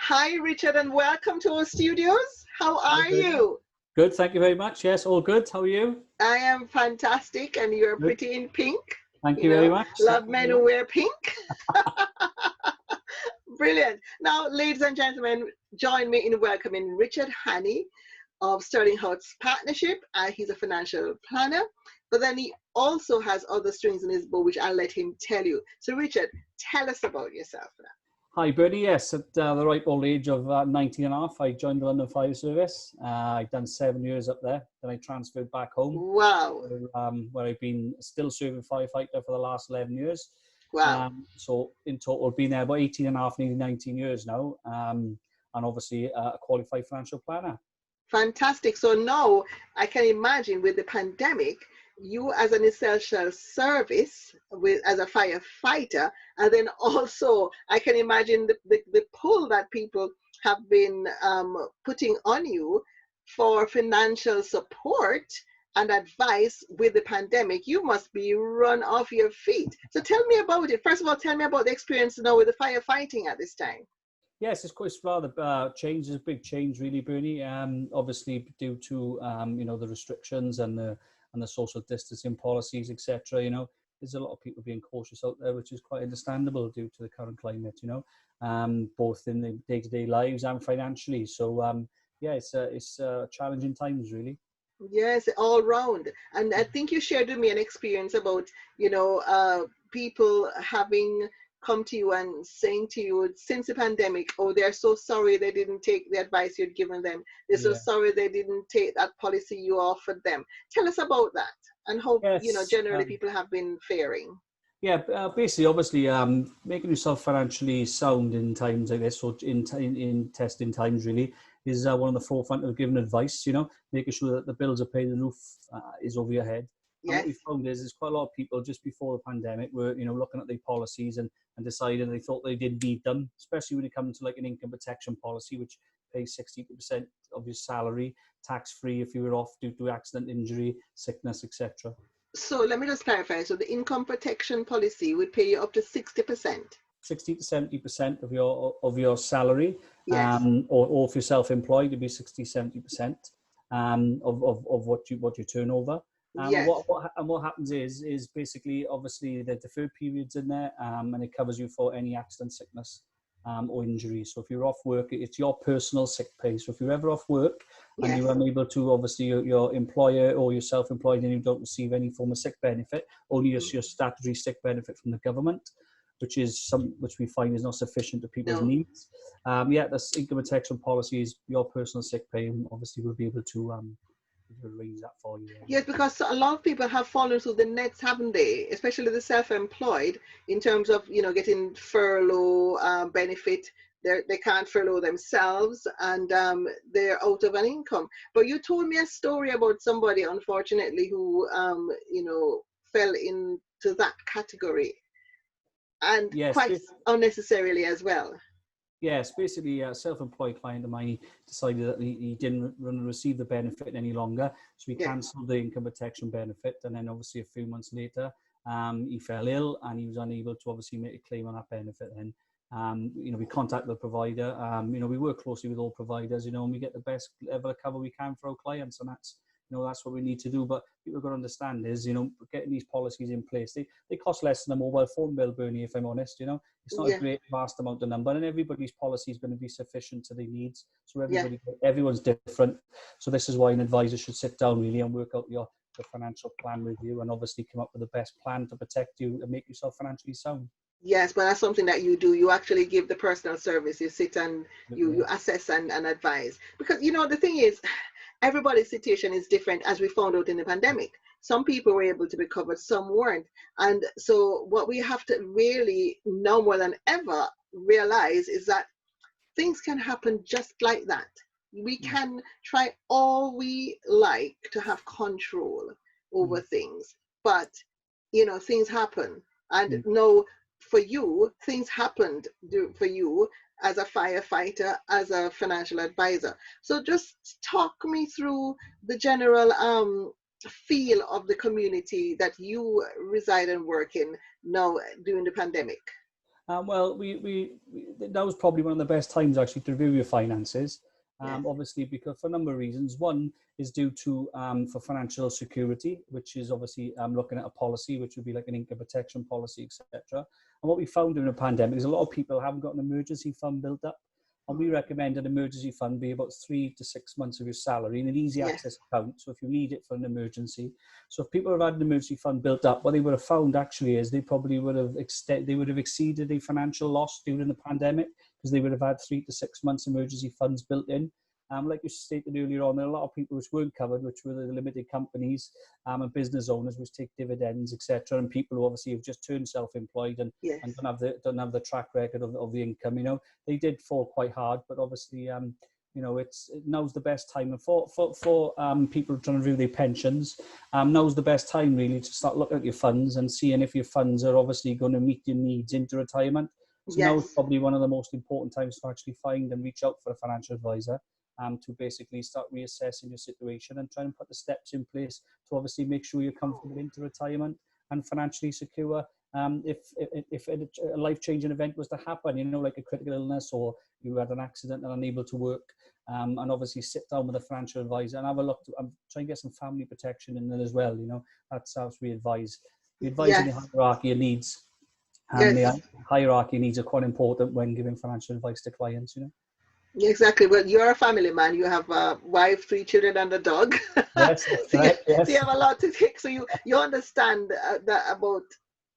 Hi, Richard, and welcome to our studios. How Hi, are Bernie. you? Good, thank you very much. Yes, all good. How are you? I am fantastic, and you're Good. pretty in pink. Thank You you very know, much. Thank love you men very who much. wear pink. Brilliant. Now, ladies and gentlemen, join me in welcoming Richard Hanney of Stirlinghouse Partnership. He's a financial planner, but then he also has other strings in his bow, which I'll let him tell you. So, Richard, tell us about yourself now. Hi, Bernie. Yes, at the ripe old age of 19 and a half, I joined the London Fire Service. I've done 7 years up there. Then I transferred back home, Wow. where I've been still serving firefighter for the last 11 years. Wow. So in total, I've been there about 18 and a half, nearly 19 years now. And obviously a qualified financial planner. Fantastic. So now I can imagine with the pandemic, you as an essential service with as a firefighter, and then also I can imagine the pull that people have been putting on you for financial support and advice with the pandemic. You must be run off your feet. So tell me about it. First of all, tell me about the experience now with the firefighting at this time. Yes, it's quite rather change. It's a big change, really, Bernie. Obviously, due to the restrictions and the social distancing policies, etc. There's a lot of people being cautious out there, which is quite understandable due to the current climate. Both in the day-to-day lives and financially. So yeah, it's challenging times, really. Yes, all round. And I think you shared with me an experience about, people having come to you and saying to you since the pandemic, oh, they're so sorry they didn't take the advice you'd given them. They're so Yeah. sorry they didn't take that policy you offered them. Tell us about that and how, Yes. generally people have been faring. Yeah, basically, obviously, making yourself financially sound in times like this, or in testing times, really, is one of the forefront of giving advice. Making sure that the bills are paid, the roof is over your head. And what Yes. we found is there's quite a lot of people just before the pandemic were, looking at their policies and deciding they thought they didn't need them, especially when it comes to like an income protection policy, which pays 60% of your salary, tax-free if you were off due to accident, injury, sickness, etc. So let me just clarify. So the income protection policy would pay you up to 60%. 60 to 70% of your salary, Yes. or if you're self-employed, it'd be 60, 70% of what your turnover. And Yes. what happens is basically, obviously, the deferred periods in there, and it covers you for any accident, sickness, or injury. So if you're off work, it's your personal sick pay. So if you're ever off work and Yes. you're unable to, obviously, your employer or you're self-employed and you don't receive any form of sick benefit, only your statutory sick benefit from the government, which we find is not sufficient to people's No. needs. This income protection policy is your personal sick pay, and obviously we'll be able to arrange that for you. Yes, because a lot of people have fallen through the nets, haven't they? Especially the self-employed, in terms of getting furlough benefit. They can't furlough themselves, and they're out of an income. But you told me a story about somebody, unfortunately, who fell into that category, and Yes, quite unnecessarily as well. yes. Basically, a self-employed client of mine decided that he didn't receive the benefit any longer, so he Yes. cancelled the income protection benefit. And then, obviously, a few months later, he fell ill and he was unable to obviously make a claim on that benefit. Then, we contact the provider. We work closely with all providers, and we get the best level of cover we can for our clients, and that's what we need to do. But people got to understand is, getting these policies in place, they cost less than a mobile phone bill, Bernie, if I'm honest. It's not a great vast amount of number, and everybody's policy is going to be sufficient to their needs. So everyone's different. So this is why an advisor should sit down really and work out your financial plan with you, and obviously come up with the best plan to protect you and make yourself financially sound. Yes, but that's something that you do. You actually give the personal service. You sit and you assess and advise. Because, the thing is, everybody's situation is different, as we found out in the pandemic. Some people were able to be covered, some weren't. And so what we have to really now more than ever realize is that things can happen just like that. We can try all we like to have control over things, but things happen. And no, for you, things happened for you as a firefighter, as a financial advisor. So just talk me through the general feel of the community that you reside and work in now during the pandemic. Well, that was probably one of the best times actually to review your finances. Yes. Obviously, because for a number of reasons. One is due to for financial security, which is obviously looking at a policy, which would be like an income protection policy, etc. And what we found during the pandemic is a lot of people haven't got an emergency fund built up. And we recommend an emergency fund be about 3 to 6 months of your salary in an easy Yes. access account. So if you need it for an emergency. So if people have had an emergency fund built up, what they would have found actually is they probably would have exceeded a financial loss during the pandemic because they would have had 3 to 6 months emergency funds built in. Like you stated earlier on, there are a lot of people which weren't covered, which were the limited companies and business owners which take dividends, etc. And people who obviously have just turned self-employed and Yes. don't have the track record of the income. You know, they did fall quite hard, but obviously, you know, now's the best time. And for people trying to review their pensions, now's the best time really to start looking at your funds and seeing if your funds are obviously going to meet your needs into retirement. So now is probably one of the most important times to actually find and reach out for a financial advisor. To basically start reassessing your situation and try and put the steps in place to obviously make sure you're comfortable into retirement and financially secure. If a life-changing event was to happen, you know, like a critical illness or you had an accident and unable to work, and obviously sit down with a financial advisor and have a look. Try and get some family protection in there as well. You know, that's how we advise. We advise in the hierarchy of needs, and the hierarchy of needs are quite important when giving financial advice to clients. You know. Exactly. Well, you're a family man. You have a wife, 3 children, and a dog. Yes, that's right. Yes. So you have a lot to take. So you understand that about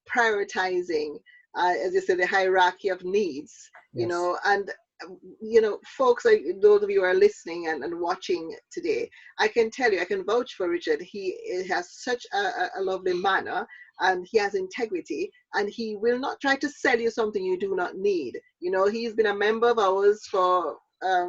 prioritizing, as you said, the hierarchy of needs. You know, and you know, folks, like those of you who are listening and watching today, I can tell you, I can vouch for Richard. He has such a lovely manner. And he has integrity, and he will not try to sell you something you do not need. You know, he's been a member of ours for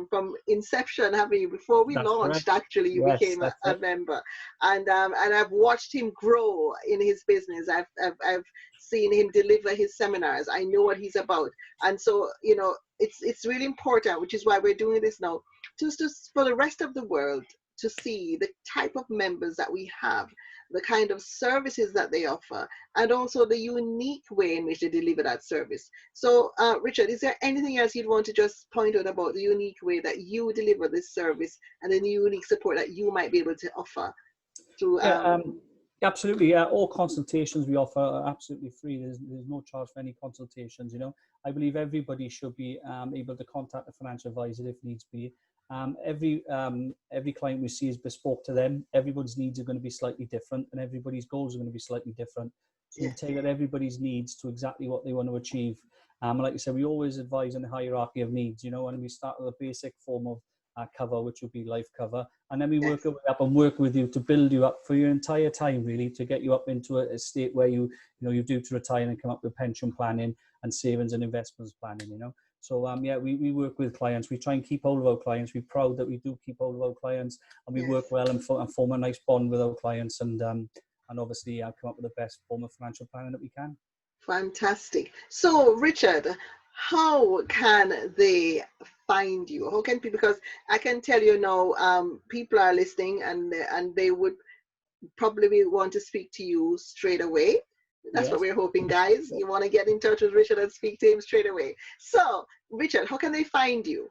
from inception, haven't you? Before we launched, actually, you became a member, and I've watched him grow in his business. I've seen him deliver his seminars. I know what he's about, and so you know, it's really important, which is why we're doing this now, just for the rest of the world to see the type of members that we have, the kind of services that they offer, and also the unique way in which they deliver that service. So, Richard, is there anything else you'd want to just point out about the unique way that you deliver this service and the unique support that you might be able to offer to? Absolutely, yeah. All consultations we offer are absolutely free. There's no charge for any consultations. You know, I believe everybody should be able to contact a financial advisor if needs be. Every client we see is bespoke to them. Everybody's needs are going to be slightly different, and everybody's goals are going to be slightly different. So we tailor everybody's needs to exactly what they want to achieve. Like I said, we always advise on the hierarchy of needs. You know, and we start with a basic form of cover, which would be life cover, and then we work our way up and work with you to build you up for your entire time, really, to get you up into a state where you're due to retire and come up with pension planning and savings and investments planning. You know. So we work with clients. We try and keep hold of our clients. We're proud that we do keep hold of our clients, and we work well and form a nice bond with our clients, and obviously come up with the best form of financial planning that we can. Fantastic. So, Richard, how can they find you? How can people? Because I can tell you now, people are listening, and they would probably want to speak to you straight away. That's what we're hoping, guys. You want to get in touch with Richard and speak to him straight away. So, Richard, how can they find you?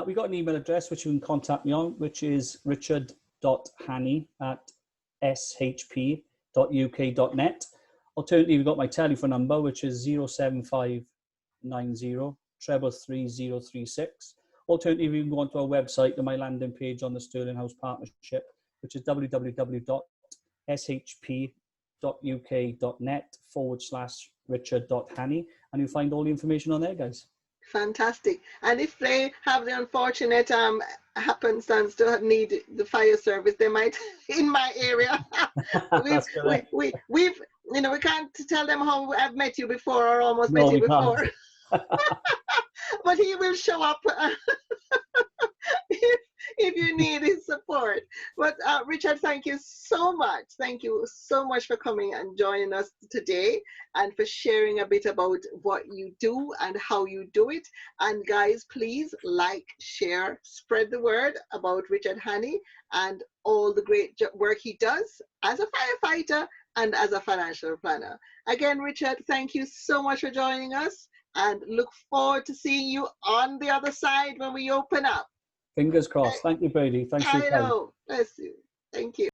We got an email address which you can contact me on, which is richard.hanney@shp.uk.net. Alternatively, we've got my telephone number, which is 07590 333 036. Alternatively, you can go onto our website to my landing page on the Stirlinghouse Partnership, which is www.shp.uk.net/richard.hanney, and you'll find all the information on there, guys. Fantastic. And if they have the unfortunate happenstance to need the fire service, they might in my area. we've you know, we can't tell them how I've met you before or almost met you before. But he will show up if you need his support. But Richard, thank you so much. Thank you so much for coming and joining us today and for sharing a bit about what you do and how you do it. And guys, please like, share, spread the word about Richard Hanney and all the great work he does as a firefighter and as a financial planner. Again, Richard, thank you so much for joining us. and look forward to seeing you on the other side when we open up. Fingers crossed. Thank you, Birdie. Thanks for your I time. know. Bless you. Thank you.